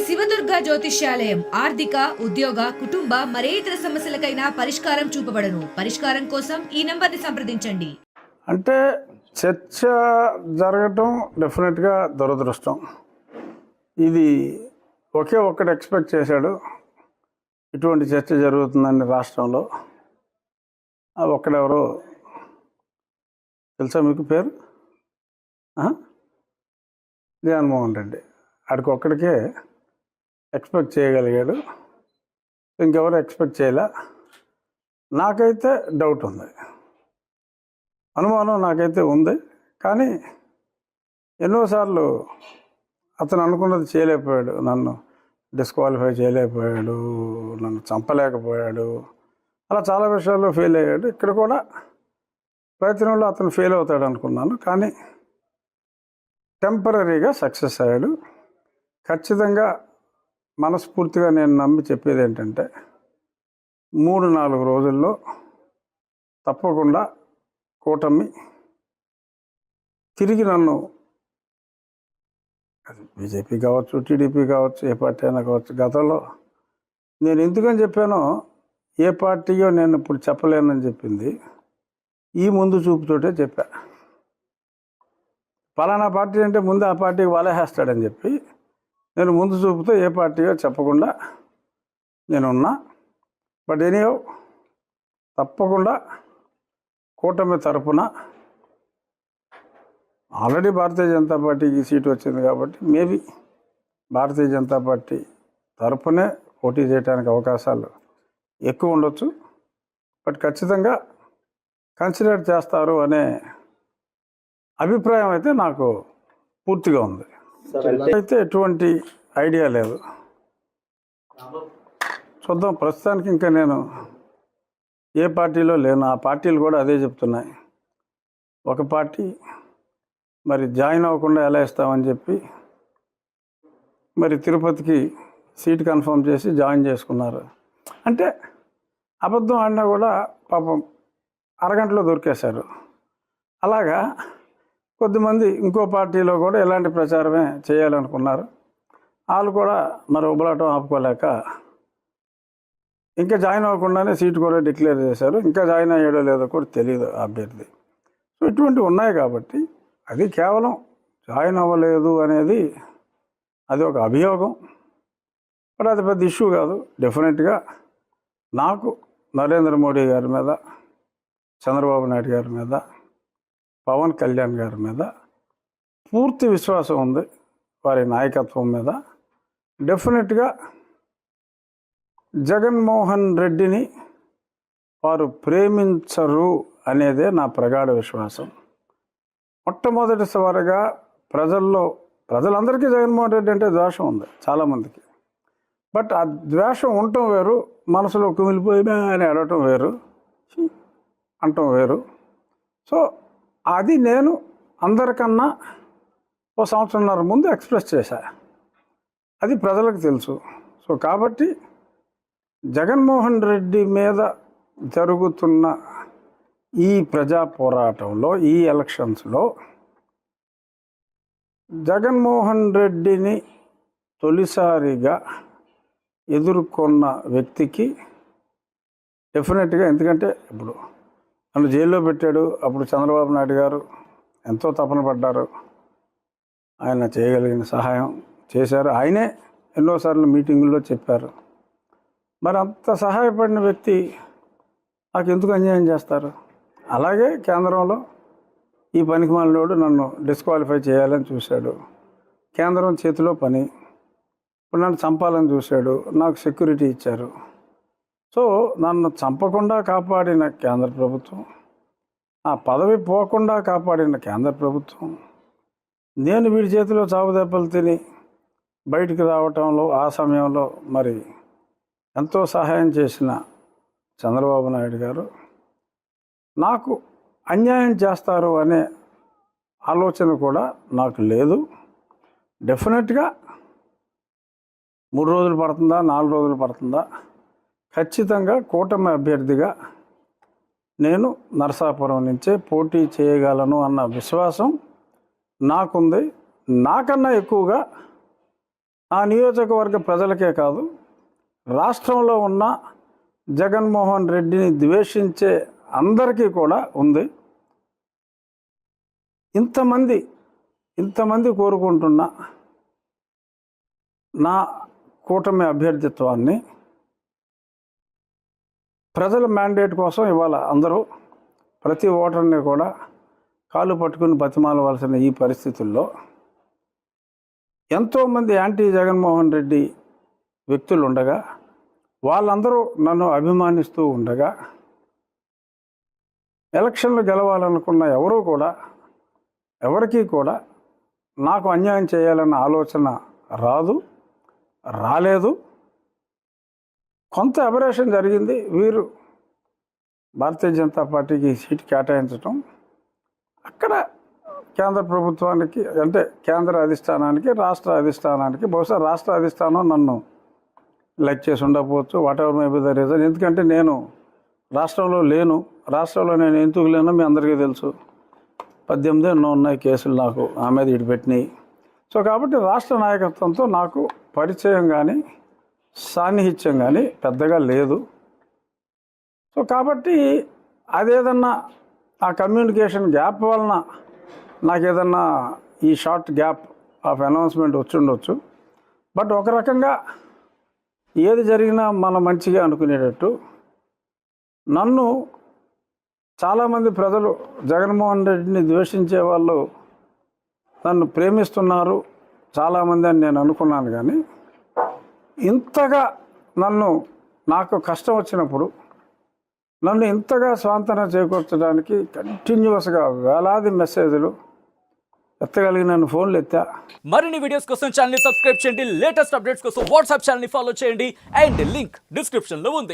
శివదుర్గ జ్యోతిష్యాలయం ఆర్థిక ఉద్యోగ కుటుంబ మరే ఇతర సమస్యలకైనా పరిష్కారం చూపబడను. పరిష్కారం కోసం ఈ నంబర్ని సంప్రదించండి. అంటే చర్చ జరగటం డెఫినెట్గా దురదృష్టం. ఇది ఒకే ఒక్కటి ఎక్స్పెక్ట్ చేశాడు, ఇటువంటి చర్చ జరుగుతుందని రాష్ట్రంలో. ఒక్కడెవరో తెలుసా మీకు? పేరు జగన్మోహన్ రెడ్డి. ఆడికి ఒక్కడికే ఎక్స్పెక్ట్ చేయగలిగాడు, ఇంకెవరు ఎక్స్పెక్ట్ చేయలే. నాకైతే డౌట్ ఉంది, అనుమానం నాకైతే ఉంది. కానీ ఎన్నోసార్లు అతను అనుకున్నది చేయలేకపోయాడు. నన్ను డిస్క్వాలిఫై చేయలేకపోయాడు, నన్ను చంపలేకపోయాడు, అలా చాలా విషయాల్లో ఫెయిల్ అయ్యాడు. ఇక్కడ కూడా ప్రయత్నంలో అతను ఫెయిల్ అవుతాడు అనుకున్నాను, కానీ టెంపరీగా సక్సెస్ అయ్యాడు. ఖచ్చితంగా మనస్ఫూర్తిగా నేను నమ్మి చెప్పేది ఏంటంటే 3-4 రోజుల్లో తప్పకుండా కూటమి తిరిగి నన్ను, అది బీజేపీ కావచ్చు, టీడీపీ కావచ్చు, ఏ పార్టీ అయినా కావచ్చు, గతంలో నేను ఎందుకని చెప్పానో, ఏ పార్టీయో నేను ఇప్పుడు చెప్పలేనని చెప్పింది ఈ ముందు చూపుతోటే చెప్పా. పలానా పార్టీ అంటే ముందు ఆ పార్టీకి వలేసేస్తాడని చెప్పి నేను ముందు చూపుతో ఏ పార్టీయో చెప్పకుండా నేనున్నా. బట్ ఎనీహౌ తప్పకుండా కూటమి తరపున ఆల్రెడీ భారతీయ జనతా పార్టీకి సీటు వచ్చింది కాబట్టి మేబీ భారతీయ జనతా పార్టీ తరపునే పోటీ చేయడానికి అవకాశాలు ఎక్కువ ఉండొచ్చు. బట్ ఖచ్చితంగా కన్సిడర్ చేస్తారు అనే అభిప్రాయం అయితే నాకు పూర్తిగా ఉంది. అయితే ఎటువంటి ఐడియా లేదు, చూద్దాం. ప్రస్తుతానికి ఇంకా నేను ఏ పార్టీలో లేను. ఆ పార్టీలు కూడా అదే చెప్తున్నాయి. ఒక పార్టీ మరి జాయిన్ అవ్వకుండా ఎలా ఇస్తామని చెప్పి మరి తిరుపతికి సీట్ కన్ఫర్మ్ చేసి జాయిన్ చేసుకున్నారు. అంటే అబద్ధం ఆడినా కూడా పాపం అరగంటలో దొరికేశారు. అలాగా కొద్దిమంది ఇంకో పార్టీలో కూడా ఇలాంటి ప్రచారమే చేయాలనుకున్నారు. వాళ్ళు కూడా మరి ఉబలాటం ఆపుకోలేక ఇంకా జాయిన్ అవ్వకుండానే సీటు కూడా డిక్లేర్ చేశారు. ఇంకా జాయిన్ అయ్యాడో లేదో కూడా తెలియదు అభ్యర్థి. సో ఇటువంటివి ఉన్నాయి కాబట్టి అది కేవలం జాయిన్ అవ్వలేదు అనేది అది ఒక అభియోగం, బట్ అది పెద్ద ఇష్యూ కాదు. డెఫినెట్గా నాకు నరేంద్ర మోడీ గారి మీద, చంద్రబాబు నాయుడు గారి మీద, పవన్ కళ్యాణ్ గారి మీద పూర్తి విశ్వాసం ఉంది. వారి నాయకత్వం మీద డెఫినెట్గా జగన్మోహన్ రెడ్డిని వారు ప్రేమించరు అనేదే నా ప్రగాఢ విశ్వాసం. మొట్టమొదటిసారిగా ప్రజలందరికీ జగన్మోహన్ రెడ్డి అంటే ద్వేషం ఉంది చాలామందికి. బట్ ఆ ద్వేషం ఉండటం వేరు, మనసులో కుమిలిపోయినా అని అడగటం వేరు, అంటం వేరు. సో అది నేను అందరికన్నా 1 సంవత్సరంన్నర ముందు ఎక్స్ప్రెస్ చేశా, అది ప్రజలకు తెలుసు. సో కాబట్టి జగన్మోహన్ రెడ్డి మీద జరుగుతున్న ఈ ప్రజా పోరాటంలో, ఈ ఎలక్షన్స్లో జగన్మోహన్ రెడ్డిని తొలిసారిగా ఎదుర్కొన్న వ్యక్తికి డెఫినెట్గా, ఎందుకంటే ఇప్పుడు నన్ను జైల్లో పెట్టాడు, అప్పుడు చంద్రబాబు నాయుడు గారు ఎంతో తపన పడ్డారు, ఆయన చేయగలిగిన సహాయం చేశారు. ఆయనే ఎన్నోసార్లు మీటింగుల్లో చెప్పారు. మరి అంత సహాయపడిన వ్యక్తి నాకు ఎందుకు అన్యాయం చేస్తారు? అలాగే కేంద్రంలో ఈ పనికిమాలినోడు నన్ను డిస్క్వాలిఫై చేయాలని చూశాడు. కేంద్రం చేతిలో పని, ఇప్పుడు నన్ను చంపాలని చూశాడు. నాకు సెక్యూరిటీ ఇచ్చారు. సో నన్ను చంపకుండా కాపాడిన కేంద్ర ప్రభుత్వం, ఆ పదవి పోకుండా కాపాడిన కేంద్ర ప్రభుత్వం, నేను వీడి చేతిలో చావు దెబ్బలు తిని బయటికి రావటంలో ఆ సమయంలో మరి ఎంతో సహాయం చేసిన చంద్రబాబు నాయుడు గారు నాకు అన్యాయం చేస్తారు అనే ఆలోచన కూడా నాకు లేదు. డెఫినెట్గా 3 రోజులు పడుతుందా, 4 రోజులు పడుతుందా, ఖచ్చితంగా కూటమి అభ్యర్థిగా నేను నరసాపురం నుంచే పోటీ చేయగలను అన్న విశ్వాసం నాకుంది. నాకన్నా ఎక్కువగా ఆ నియోజకవర్గ ప్రజలకే కాదు, రాష్ట్రంలో ఉన్న జగన్మోహన్ రెడ్డిని ద్వేషించే అందరికీ కూడా ఉంది. ఇంతమంది కోరుకుంటున్న నా కూటమి అభ్యర్థిత్వాన్ని ప్రజల మ్యాండేట్ కోసం ఇవాళ అందరూ ప్రతి ఓటర్ని కూడా కాలు పట్టుకుని బతిమాలవలసిన ఈ పరిస్థితుల్లో ఎంతోమంది యాంటీ జగన్మోహన్ రెడ్డి వ్యక్తులు ఉండగా, వాళ్ళందరూ నన్ను అభిమానిస్తూ ఉండగా, ఎలక్షన్లు గెలవాలనుకున్న ఎవరికీ కూడా నాకు అన్యాయం చేయాలన్న ఆలోచన రాలేదు. కొంత అబరేషన్ జరిగింది. వీరు భారతీయ జనతా పార్టీకి సీటు కేటాయించడం, అక్కడ కేంద్ర ప్రభుత్వానికి అంటే కేంద్ర అధిష్టానానికి, రాష్ట్ర అధిష్టానానికి, బహుశా రాష్ట్ర అధిష్టానం నన్ను లైక్ చేసి ఉండకపోవచ్చు, what ever may be the reason. ఎందుకంటే నేను రాష్ట్రంలో లేను. రాష్ట్రంలో నేను ఎందుకు లేనో మీ అందరికీ తెలుసు. 18 ఎన్నో ఉన్నాయి కేసులు నాకు ఆ మీద ఇడిపెట్టినాయి. సో కాబట్టి రాష్ట్ర నాయకత్వంతో నాకు పరిచయం కానీ సాన్నిహిత్యం కానీ పెద్దగా లేదు. సో కాబట్టి అదేదన్నా ఆ కమ్యూనికేషన్ గ్యాప్ వలన నాకేదన్నా ఈ షార్ట్ గ్యాప్ ఆఫ్ అనౌన్స్మెంట్ వచ్చి ఉండొచ్చు. బట్ ఒక రకంగా ఏది జరిగినా మనం మంచిగా అనుకునేటట్టు నన్ను చాలామంది ప్రజలు, జగన్మోహన్ రెడ్డిని ద్వేషించే వాళ్ళు నన్ను ప్రేమిస్తున్నారు చాలామంది అని నేను అనుకున్నాను. కానీ ఇంతగా నాకు కష్టం వచ్చినప్పుడు నన్ను ఇంతగా స్వాంతన చేకూర్చడానికి కంటిన్యూస్గా వేలాది మెసేజ్లు ఎత్తగలిగి నన్ను ఫోన్లు ఎత్తా. మరిన్ని వీడియోస్ కోసం ఛానల్ ని సబ్స్క్రైబ్ చేయండి. లేటెస్ట్ అప్డేట్స్ కోసం వాట్సాప్ ఛానల్ ని ఫాలో చేయండి. అండ్ లింక్ డిస్క్రిప్షన్ లో ఉంది.